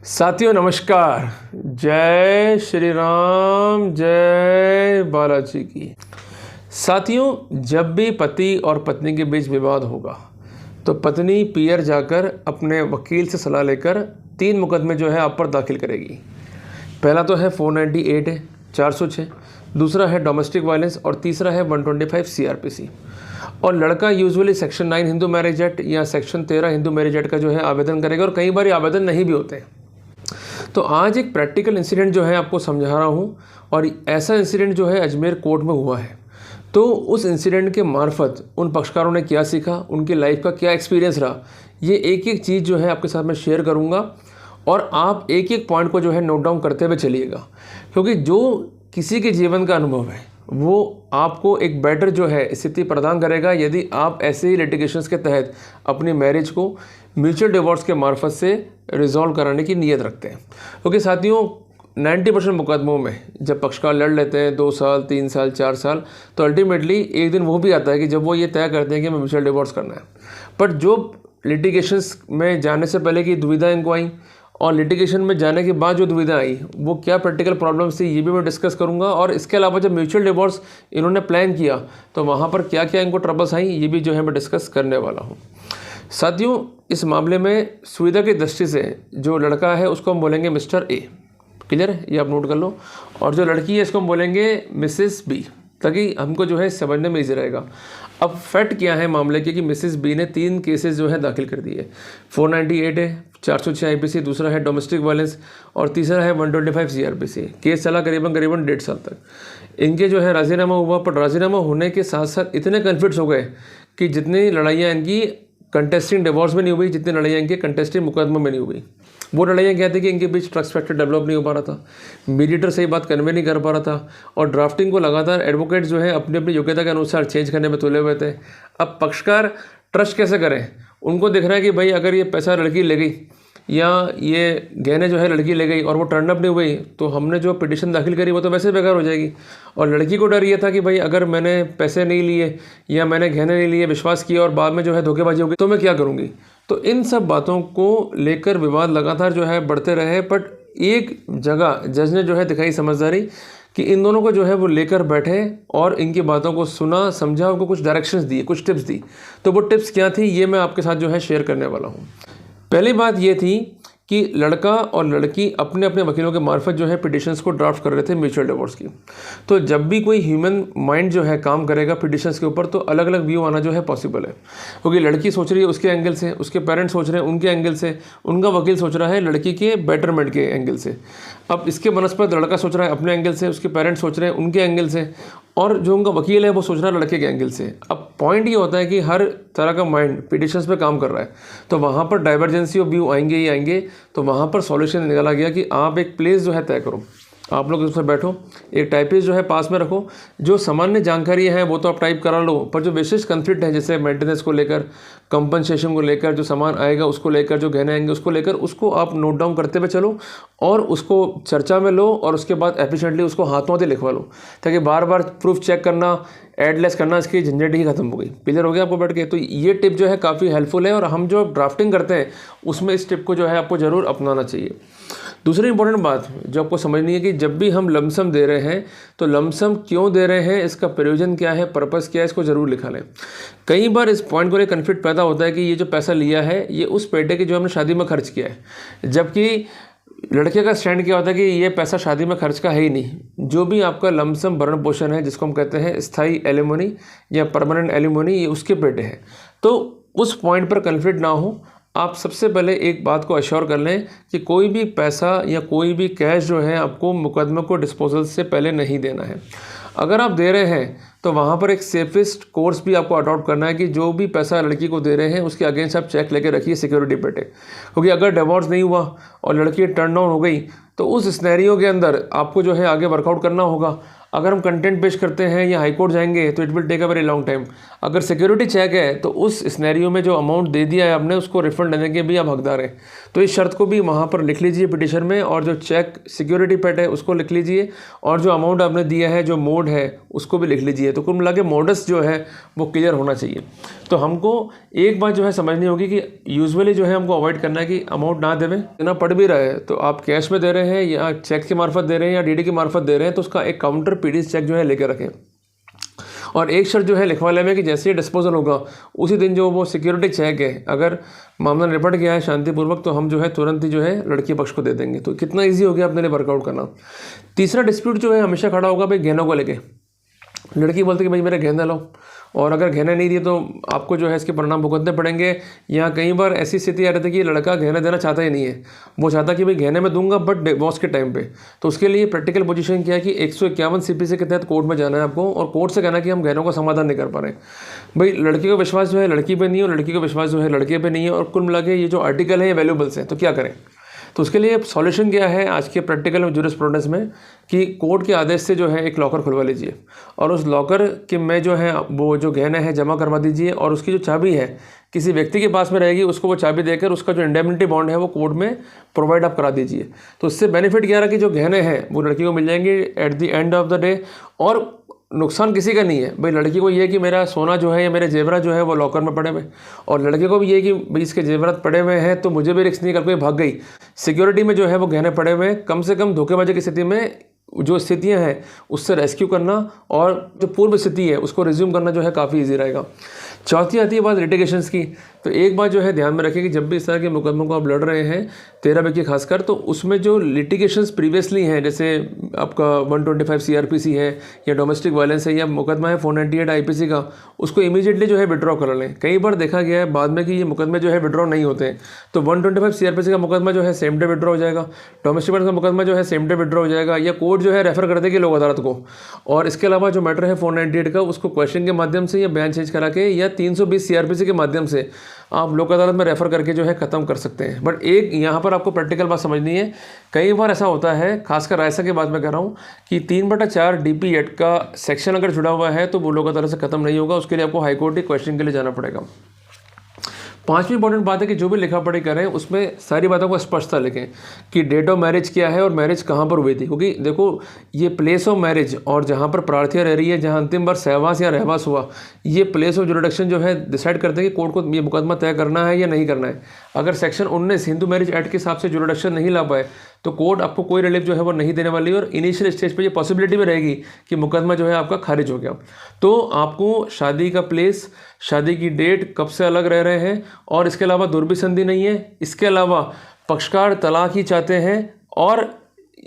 साथियों नमस्कार। जय श्री राम, जय बालाजी की। साथियों, जब भी पति और पत्नी के बीच विवाद होगा तो पत्नी पीयर जाकर अपने वकील से सलाह लेकर 3 मुकदमे जो है आप पर दाखिल करेगी। पहला तो है 498 है 406, दूसरा है डोमेस्टिक वायलेंस और तीसरा है 125 CRPC। और लड़का usually section 9 Hindu marriage act या सेक्शन 13 हिंदू मैरिज एक्ट का जो है आवेदन करेगा, और कई बार आवेदन नहीं भी होते हैं। तो आज एक प्रैक्टिकल इंसिडेंट जो है आपको समझा रहा हूँ, और ऐसा इंसिडेंट जो है अजमेर कोर्ट में हुआ है। तो उस इंसिडेंट के मार्फत उन पक्षकारों ने क्या सीखा, उनकी लाइफ का क्या एक्सपीरियंस रहा, ये एक एक चीज़ जो है आपके साथ मैं शेयर करूँगा, और आप एक एक पॉइंट को जो है नोट डाउन करते हुए चलिएगा। क्योंकि जो किसी के जीवन का अनुभव है वो आपको एक बेटर जो है स्थिति प्रदान करेगा यदि आप ऐसे ही लिटिगेशंस के तहत अपनी मैरिज को म्यूचुअल डिवोर्स के मार्फत से रिजॉल्व कराने की नीयत रखते हैं। क्योंकि साथियों 90% मुकदमों में जब पक्षकार लड़ लेते हैं 2 साल 3 साल 4 साल, तो अल्टीमेटली एक दिन वो भी आता है कि जब वो ये तय करते हैं कि हमें म्यूचुअल डिवोर्स करना है। पर जो लिटिगेशंस में जाने से पहले की दुविधा इनको आई और लिटिगेशन में जाने के बाद जो दुविधा आई वो क्या प्रैक्टिकल प्रॉब्लम्स थी, ये भी मैं डिस्कस करूंगा। और इसके अलावा जब म्यूचुअल डिवोर्स इन्होंने प्लान किया तो वहाँ पर क्या क्या इनको ट्रबल्स आई, ये भी जो है मैं डिस्कस करने वाला हूँ। साथियों, इस मामले में सुविधा की दृष्टि से जो लड़का है उसको हम बोलेंगे मिस्टर ए। क्लियर है, ये आप नोट कर लो। और जो लड़की है इसको हम बोलेंगे मिसेस बी, ताकि हमको जो है समझने में ईजी रहेगा। अब फैक्ट क्या है मामले के कि मिसेस बी ने 3 केसेस जो है दाखिल कर दिए। 498 है 406 IPC, दूसरा है डोमेस्टिक वायलेंस और तीसरा है 125 CRPC। केस चला करीबन 1.5 साल तक। इनके जो है राजीनामा हुआ, पर राजीनामा होने के साथ साथ इतने कन्फ्लिक्ट्स हो गए कि जितनी लड़ाइयाँ इनकी कंटेस्टिंग डिवोर्स में नहीं हुई, जितनी लड़ाइयाँ इनके कंटेस्टिंग मुकदमों में नहीं हुई। वो लड़ाइयाँ क्या थी कि इनके बीच ट्रस्ट फैक्टर डेवलप नहीं हो पा रहा था, मीडिएटर सही बात कन्वे नहीं कर पा रहा था, और ड्राफ्टिंग को लगातार एडवोकेट जो है अपनी अपनी योग्यता के अनुसार चेंज करने में तुले हुए थे। अब पक्षकार ट्रस्ट कैसे करें, उनको दिख रहा है कि भाई अगर ये पैसा लड़की ले गई या ये गहने जो है लड़की ले गई और वो टर्न अप नहीं हुई तो हमने जो पिटिशन दाखिल करी वो तो वैसे बेकार हो जाएगी। और लड़की को डर ये था कि भाई अगर मैंने पैसे नहीं लिए या मैंने गहने नहीं लिए, विश्वास किया और बाद में जो है धोखेबाजी होगी तो मैं क्या करूँगी। तो इन सब बातों को लेकर विवाद लगातार जो है बढ़ते रहे। बट एक जगह जज ने जो है दिखाई समझदारी कि इन दोनों को जो है वो लेकर बैठे और इनकी बातों को सुना, समझा, उनको कुछ डायरेक्शंस दिए, कुछ टिप्स दी। तो वो टिप्स क्या थी ये मैं आपके साथ जो है शेयर करने वाला हूँ। पहली बात ये थी कि लड़का और लड़की अपने अपने वकीलों के मार्फत जो है पिटिशंस को ड्राफ्ट कर रहे थे म्यूचुअल डिवोर्स की। तो जब भी कोई ह्यूमन माइंड जो है काम करेगा पिटिशंस के ऊपर तो अलग अलग व्यू आना जो है पॉसिबल है। क्योंकि लड़की सोच रही है उसके एंगल से, उसके पेरेंट्स सोच रहे हैं उनके एंगल से, उनका वकील सोच रहा है लड़की के बेटरमेंट के एंगल से। अब इसके बनस्पत लड़का सोच रहा है अपने एंगल से, उसके पेरेंट्स सोच रहे हैं उनके एंगल से, और जो उनका वकील है वो सोच रहा है लड़के के एंगल से। अब पॉइंट ये होता है कि हर तरह का माइंड पिटिशंस पे काम कर रहा है, तो वहाँ पर डाइवर्जेंसी ऑफ व्यू आएंगे ही आएंगे। तो वहाँ पर सॉल्यूशन निकाला गया कि आप एक प्लेस जो है तय करो, आप लोग उस पर बैठो, एक टाइपिस्ट जो है पास में रखो, जो सामान्य जानकारी है वो तो आप टाइप करा लो, पर जो विशेष कॉन्फ्लिक्ट है जैसे मेंटेनेंस को लेकर, कंपनसेशन को लेकर, जो सामान आएगा उसको लेकर, जो गहने आएंगे उसको लेकर, उसको आप नोट डाउन करते हुए चलो और उसको चर्चा में लो, और उसके बाद एफिशिएंटली उसको हाथों से लिखवा लो, ताकि बार बार प्रूफ चेक करना, एडलेस करना, इसकी झंझट ही खत्म हो गई। क्लियर हो गया आपको बैठ के। तो ये टिप जो है काफ़ी हेल्पफुल है, और हम जो ड्राफ्टिंग करते हैं उसमें इस टिप को जो है आपको ज़रूर अपनाना चाहिए। दूसरी इंपॉर्टेंट बात जो आपको समझनी है कि जब भी हम लमसम दे रहे हैं तो लमसम क्यों दे रहे हैं, इसका प्रयोजन क्या है, पर्पस क्या है, इसको ज़रूर लिखा लें। कई बार इस पॉइंट को लेकर कन्फ्लिक्ट पैदा होता है कि ये जो पैसा लिया है ये उस बेटे की जो हमने शादी में खर्च किया है, जबकि लड़के का स्टैंड क्या होता है कि ये पैसा शादी में खर्च का है ही नहीं। जो भी आपका लमसम भरण पोषण है जिसको हम कहते हैं स्थायी एलिमोनी या परमानेंट एलिमोनी, ये उसके पेटे हैं। तो उस पॉइंट पर कन्फ्लिक्ट ना हो, आप सबसे पहले एक बात को अश्योर कर लें कि कोई भी पैसा या कोई भी कैश जो है आपको मुकदमे को डिस्पोजल से पहले नहीं देना है। अगर आप दे रहे हैं तो वहाँ पर एक सेफेस्ट कोर्स भी आपको अडॉप्ट करना है कि जो भी पैसा लड़की को दे रहे हैं उसके अगेंस्ट आप चेक लेके रखिए सिक्योरिटी पेटे। क्योंकि अगर डिवोर्स नहीं हुआ और लड़की टर्न डाउन हो गई तो उस स्नैरियो के अंदर आपको जो है आगे वर्कआउट करना होगा। अगर हम कंटेंट पेश करते हैं या हाई कोर्ट जाएंगे तो it will take a very long time. अगर सिक्योरिटी चेक है तो उस सिनेरियो में जो अमाउंट दे दिया है आपने उसको रिफंड देने के भी आप हकदार हैं। तो इस शर्त को भी वहाँ पर लिख लीजिए पिटिशन में, और जो चेक सिक्योरिटी पेट है उसको लिख लीजिए, और जो अमाउंट आपने दिया है जो मोड है उसको भी लिख लीजिए। तो कुल मिला के मोडस जो है वो क्लियर होना चाहिए। तो हमको एक बात जो है समझनी होगी कि यूजुअली जो है हमको अवॉइड करना है कि अमाउंट ना देना पड़ भी रहा है तो आप कैश में दे रहे हैं या चेक के मार्फत दे रहे हैं या डीडी के मार्फत दे रहे हैं तो उसका एक काउंटर पीडीएस चेक जो है लेकर रखें। और एक शर्त जो है लिखवा लें कि जैसे ही डिस्पोजल होगा उसी दिन जो वो सिक्योरिटी चेक है, अगर मामला निपट गया है शांतिपूर्वक तो हम जो है तुरंत ही जो है लड़की पक्ष को दे देंगे। तो कितना ईजी हो गया अपने लिए वर्कआउट करना। तीसरा डिस्प्यूट जो है हमेशा खड़ा होगा भाई गहनों को लेके। लड़की बोलती कि भाई मेरे गहने लो, और अगर गहने नहीं दिए तो आपको जो है इसके परिणाम भुगतने पड़ेंगे। यहाँ कई बार ऐसी स्थिति आ रही थी कि लड़का गहने देना चाहता ही नहीं है, वो चाहता कि भाई गहने में दूंगा बट डिवोर्स के टाइम पे। तो उसके लिए प्रैक्टिकल पोजीशन क्या है कि 151 CPC के तहत कोर्ट में जाना है आपको, और कोर्ट से कहना कि हम गहनों का समाधान नहीं कर पा रहे। भाई लड़की को विश्वास जो है लड़की पे नहीं है और लड़की को विश्वास जो है लड़के पे नहीं है, और कुल मिला के ये जो आर्टिकल है ये वैल्यूबल्स हैं। तो क्या करें? तो उसके लिए सॉल्यूशन क्या है आज के प्रैक्टिकल में जूरिस्प्रूडेंस में कि कोर्ट के आदेश से जो है एक लॉकर खुलवा लीजिए, और उस लॉकर के में जो है वो जो गहने हैं जमा करवा दीजिए, और उसकी जो चाबी है किसी व्यक्ति के पास में रहेगी, उसको वो चाबी देकर उसका जो इंडेमनिटी बॉन्ड है वो कोर्ट में प्रोवाइड आप करा दीजिए। तो इससे बेनिफिट क्या रहा कि जो गहने हैं वो लड़की को मिल जाएंगे at the end of the day, और नुकसान किसी का नहीं है। भाई लड़की को ये है कि मेरा सोना जो है या मेरे जेवरात जो है वो लॉकर में पड़े हुए, और लड़के को भी ये है कि भाई इसके जेवरात पड़े हुए हैं तो मुझे भी रिस्क नहीं, कर कोई भाग गई सिक्योरिटी में जो है वो गहने पड़े हुए हैं, कम से कम धोखेबाजी की स्थिति में जो स्थितियां हैं उससे रेस्क्यू करना और जो पूर्व स्थिति है उसको रिज्यूम करना जो है काफ़ी ईजी रहेगा। चौथी आती है बात लिटिगेशंस की। तो एक बात जो है ध्यान में रखें कि जब भी इस तरह के मुकदमों को आप लड़ रहे हैं 13 बे की खासकर, तो उसमें जो लिटिगेशंस प्रीवियसली हैं जैसे आपका 125 CRPC है या डोमेस्टिक वायलेंस है या मुकदमा है 498 IPC का, उसको इमीडिएटली जो है विड्रॉ कर लें। कई बार देखा गया है बाद में कि ये मुकदमे जो है विड्रॉ नहीं होते हैं। तो 125 CRPC का मुकदमा जो है सेम डे विड्रॉ हो जाएगा, डोमेस्टिक वायलेंस का मुकदमा जो है सेम डे विड्रॉ हो जाएगा, या कोर्ट जो है रेफर कर देगी लोक अदालत को। और इसके अलावा जो मैटर है 498 का उसको क्वेश्चन के माध्यम से या बयान चेंज करा के या 320 CRPC के माध्यम से आप लोक अदालत में रेफर करके जो है ख़त्म कर सकते हैं। बट एक यहाँ पर आपको प्रैक्टिकल बात समझनी है, कई बार ऐसा होता है खासकर रायसा के बाद में कह रहा हूँ कि 3/4 DP एक्ट का सेक्शन अगर जुड़ा हुआ है तो वो लोक अदालत से ख़त्म नहीं होगा, उसके लिए आपको हाईकोर्ट के क्वेश्चन के लिए जाना पड़ेगा। पांचवी इंपॉर्टेंट बात है कि जो भी लिखा पढ़ी करें उसमें सारी बातों को स्पष्टता लिखें कि डेट ऑफ मैरिज क्या है और मैरिज कहाँ पर हुई थी, क्योंकि देखो ये प्लेस ऑफ मैरिज और जहाँ पर प्रार्थिया रह रही है, जहाँ अंतिम बार सहवास या रहवास हुआ, ये प्लेस ऑफ जुरिडिक्शन जो है डिसाइड करते हैं कि कोर्ट को ये मुकदमा तय करना है या नहीं करना है। अगर सेक्शन 19 हिंदू मैरिज एक्ट के हिसाब से जुरिडिक्शन नहीं ला पाए तो कोर्ट आपको कोई रिलीफ जो है वो नहीं देने वाली, और इनिशियल स्टेज पे ये पॉसिबिलिटी भी रहेगी कि मुकदमा जो है आपका खारिज हो गया। तो आपको शादी का प्लेस, शादी की डेट, कब से अलग रह रहे हैं, और इसके अलावा दुर्भी संधि नहीं है, इसके अलावा पक्षकार तलाक ही चाहते हैं, और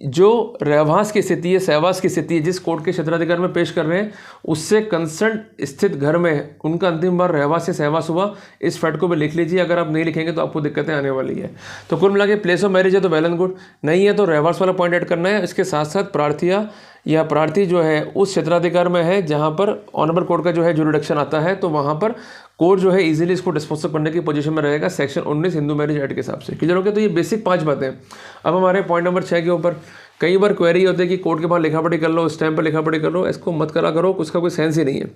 जो रहवास की स्थिति है, सहवास की स्थिति है जिस कोर्ट के क्षेत्राधिकार में पेश कर रहे हैं उससे कंसर्न स्थित घर में उनका अंतिम बार रहवास या सहवास हुआ, इस फैक्ट को भी लिख लीजिए। अगर आप नहीं लिखेंगे तो आपको दिक्कतें आने वाली है। तो कुल मिला के प्लेस ऑफ मैरिज है तो वेल एंड गुड, नहीं है तो रहवास वाला पॉइंट ऐड करना है। इसके साथ साथ प्रार्थिया या प्रार्थी जो है उस क्षेत्राधिकार में है जहाँ पर ऑनरेबल कोर्ट का जो है जुरिडिक्शन आता है, तो वहाँ पर कोर्ट जो है इजीली इसको डिस्पोज करने की पोजीशन में रहेगा सेक्शन 19 हिंदू मैरिज एक्ट के हिसाब से। क्लियर हो गया? तो ये बेसिक 5 बातें। अब हमारे पॉइंट नंबर 6 के ऊपर कई बार क्वेरी होती है कि कोर्ट के बाहर लिखा पढ़ी कर लो, उस टाइम पर लिखा पढ़ी कर लो, इसको मत करा करो, उसका कोई सेंस ही नहीं है।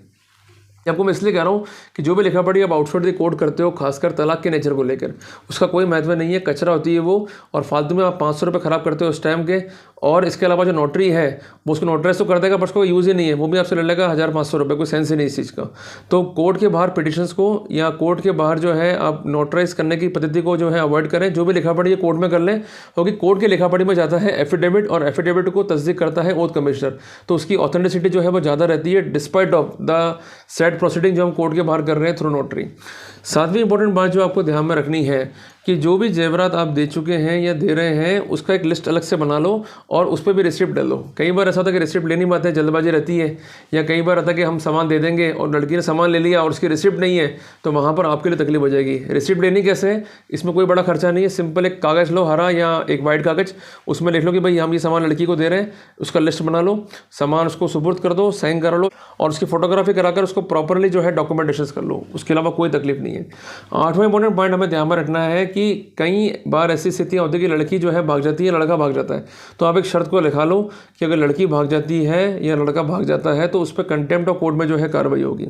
आपको मैं इसलिए कह रहा हूँ कि जो भी लिखा पढ़ी आप आउटसाइड द कोर्ट करते हो, खासकर तलाक के नेचर को लेकर, उसका कोई महत्व नहीं है, कचरा होती है वो, और फालतू में आप 500 रुपये खराब करते हो उस टाइम के। और इसके अलावा जो नोटरी है वो उसको नोटराइज तो कर देगा पर उसको यूज़ ही नहीं है, वो भी आपसे ले लेगा 1500 रुपये, कोई सेंस ही नहीं इस चीज़ का। तो कोर्ट के बाहर पिटिशंस को या कोर्ट के बाहर जो है आप नोटराइज करने की पद्धति को जो है अवॉइड करें। जो भी लिखा पढ़ी है कोर्ट में कर लें, क्योंकि कोर्ट के लिखा पढ़ी में जाता है एफिडेविट, और एफिडेविट को तस्दीक करता है ओथ कमिश्नर, तो उसकी ऑथेंटिसिटी जो है वो ज़्यादा रहती है despite of the said proceeding जो हम कोर्ट के बाहर कर रहे हैं थ्रू नोटरी। सातवीं इंपॉर्टेंट बात जो आपको ध्यान में रखनी है कि जो भी जेवरात आप दे चुके हैं या दे रहे हैं उसका एक लिस्ट अलग से बना लो और उस पर भी रिसिप्ट डाल लो। कई बार ऐसा होता है कि रिसिप्ट लेनी बात है, जल्दबाजी रहती है, या कई बार आता है कि हम सामान दे देंगे और लड़की ने सामान ले लिया और उसकी रिसिप्ट नहीं है, तो वहाँ पर आपके लिए तकलीफ हो जाएगी। रिसिप्ट लेनी कैसे है, इसमें कोई बड़ा खर्चा नहीं है, सिंपल एक कागज़ लो हरा या एक वाइट कागज़, उसमें लिख लो कि भाई हम ये सामान लड़की को दे रहे हैं, उसका लिस्ट बना लो, सामान उसको सुपुर्द कर दो, साइन करा लो और उसकी फोटोग्राफी कराकर उसको प्रॉपरली जो है डॉक्यूमेंटेशन कर लो, उसके अलावा कोई तकलीफ नहीं है। 8वां इंपॉर्टेंट पॉइंट हमें ध्यान में रखना है कि कई बार ऐसी स्थितियाँ होती है कि लड़की जो है भाग जाती है, लड़का भाग जाता है। तो आप एक शर्त को लिखा लो कि अगर लड़की भाग जाती है या लड़का भाग जाता है तो उस पर कंटेम्प्ट ऑफ कोर्ट में जो है कार्रवाई होगी।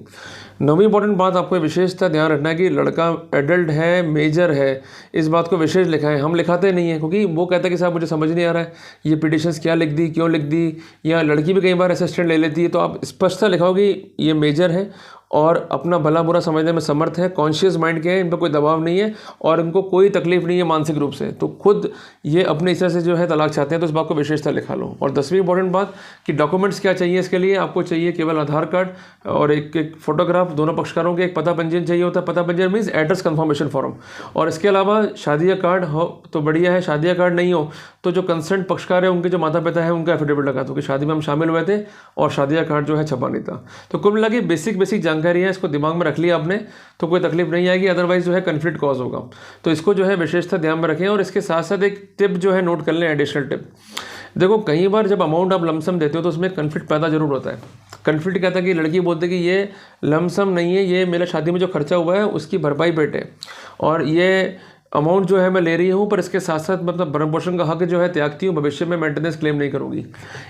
नौवीं इंपॉर्टेंट बात आपको विशेषता ध्यान रखना है कि लड़का एडल्ट है, मेजर है, इस बात को विशेष लिखा है। हम लिखाते नहीं है क्योंकि वो कहता है कि साहब मुझे समझ नहीं आ रहा है ये पिटिशंस क्या लिख दी, क्यों लिख दी, या लड़की भी कई बार असिस्टेंट ले लेती है। तो आप स्पष्टता लिखाओ कि ये मेजर है और अपना भला बुरा समझने में समर्थ है, कॉन्शियस माइंड के हैं, इन पर कोई दबाव नहीं है और इनको कोई तकलीफ नहीं है मानसिक रूप से, तो खुद ये अपने हिस्से से जो है तलाक चाहते हैं। तो इस बात को विशेषता लिखा लो। और 10वीं इंपॉर्टेंट बात कि डॉक्यूमेंट्स क्या चाहिए इसके लिए, आपको चाहिए केवल आधार कार्ड और एक फोटोग्राफ दोनों पक्षकारों के, एक पता पंजीयन चाहिए होता है, पता पंजीयन मीन्स एड्रेस कन्फर्मेशन फॉर्म, और इसके अलावा शादी कार्ड हो तो बढ़िया है, शादी कार्ड नहीं हो तो जो कंसर्न पक्षकार है उनके जो माता पिता है उनका एफिडेविट लगा दो कि शादी में हम शामिल हुए थे और शादी कार्ड जो है छपा नहीं था। तो कुल मिला के बेसिक जानकारी है, इसको दिमाग में रख लिया आपने तो कोई तकलीफ नहीं आएगी, अदरवाइज जो है कन्फ्लिक्ट कॉज होगा। तो इसको जो है विशेषता ध्यान में रखें। और इसके साथ साथ एक टिप जो है नोट कर लें, एडिशनल टिप। देखो कई बार जब अमाउंट आप लमसम देते हो तो उसमें कन्फ्लिक्ट पैदा जरूर होता है। कन्फ्लिक्ट कहता है कि लड़की बोलती है कि ये लमसम नहीं है, ये मेरा शादी में जो खर्चा हुआ है उसकी भरपाई पेट है और ये अमाउंट जो है मैं ले रही हूँ, पर इसके साथ साथ मतलब भरण पोषण का हक जो है त्यागती हूँ, भविष्य में मेंटेनेंस क्लेम नहीं करूँगी।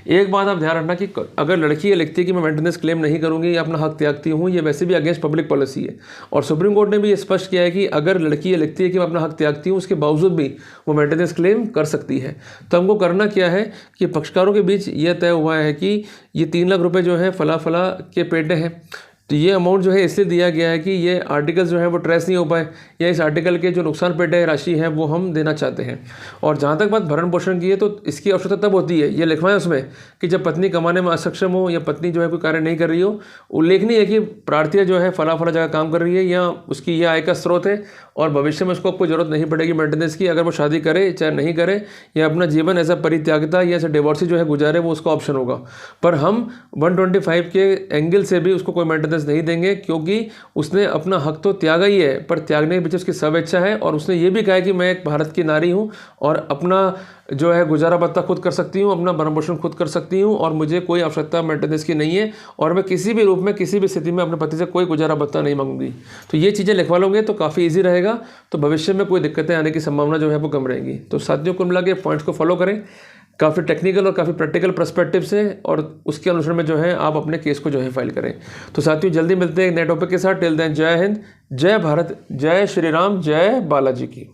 एक बात आप ध्यान रखना कि अगर लड़की ये लिखती है कि मैं मेंटेनेंस क्लेम नहीं करूँगी या अपना हक त्यागती हूँ, ये वैसे भी अगेंस्ट पब्लिक पॉलिसी है। और सुप्रीम कोर्ट ने भी ये स्पष्ट किया है कि अगर लड़की ये लिखती है कि मैं अपना हक त्यागती हूँ, उसके बावजूद भी वो मेंटेनेंस क्लेम कर सकती है। तो हमको करना क्या है कि पक्षकारों के बीच ये तय हुआ है कि ये 3 लाख रुपये जो है फला फला के पेटे हैं, तो ये अमाउंट जो है इसलिए दिया गया है कि ये आर्टिकल जो है वो ट्रेस नहीं हो पाए या इस आर्टिकल के जो नुकसान पेटे राशि है वो हम देना चाहते हैं। और जहाँ तक बात भरण पोषण की है तो इसकी आवश्यकता तब होती है, ये लिखवाएं उसमें कि जब पत्नी कमाने में असक्षम हो या पत्नी जो है कोई कार्य नहीं कर रही हो, उल्लेखनीय है कि प्रार्थी जो है फला फला जगह काम कर रही है या उसकी यह आय का स्रोत है और भविष्य में उसको कोई जरूरत नहीं पड़ेगी मेंटेनेंस की, अगर वो शादी करे चाहे नहीं करे या अपना जीवन ऐसा परित्यागता या ऐसा डिवोर्सी जो है गुजारे, वो उसका ऑप्शन होगा। पर हम 125 के एंगल से भी उसको कोई मेंटेनेंस नहीं देंगे क्योंकि उसने अपना हक तो त्यागा ही है, पर त्यागने के पीछे उसकी स्वेच्छा है और उसने ये भी कहा है कि मैं एक भारत की नारी हूँ और अपना जो है गुजारा भत्ता खुद कर सकती हूँ, अपना भरण पोषण खुद कर सकती हूँ और मुझे कोई आवश्यकता मेंटेनेंस की नहीं है और मैं किसी भी रूप में किसी भी स्थिति में अपने पति से कोई गुजारा भत्ता नहीं मांगूंगी। तो ये चीज़ें लिखवा लोगे तो काफ़ी ईजी रहेगा, तो भविष्य में कोई दिक्कतें आने की संभावना जो है वो कम रहेगी। तो साथियों कुल मिला के पॉइंट्स को फॉलो करें, काफ़ी टेक्निकल और काफ़ी प्रैक्टिकल पर्सपेक्टिव से, और उसके अनुसार में जो है आप अपने केस को जो है फाइल करें। तो साथियों जल्दी मिलते हैं एक नए टॉपिक के साथ। टिल देन जय हिंद, जय भारत, जय श्री राम, जय बालाजी की।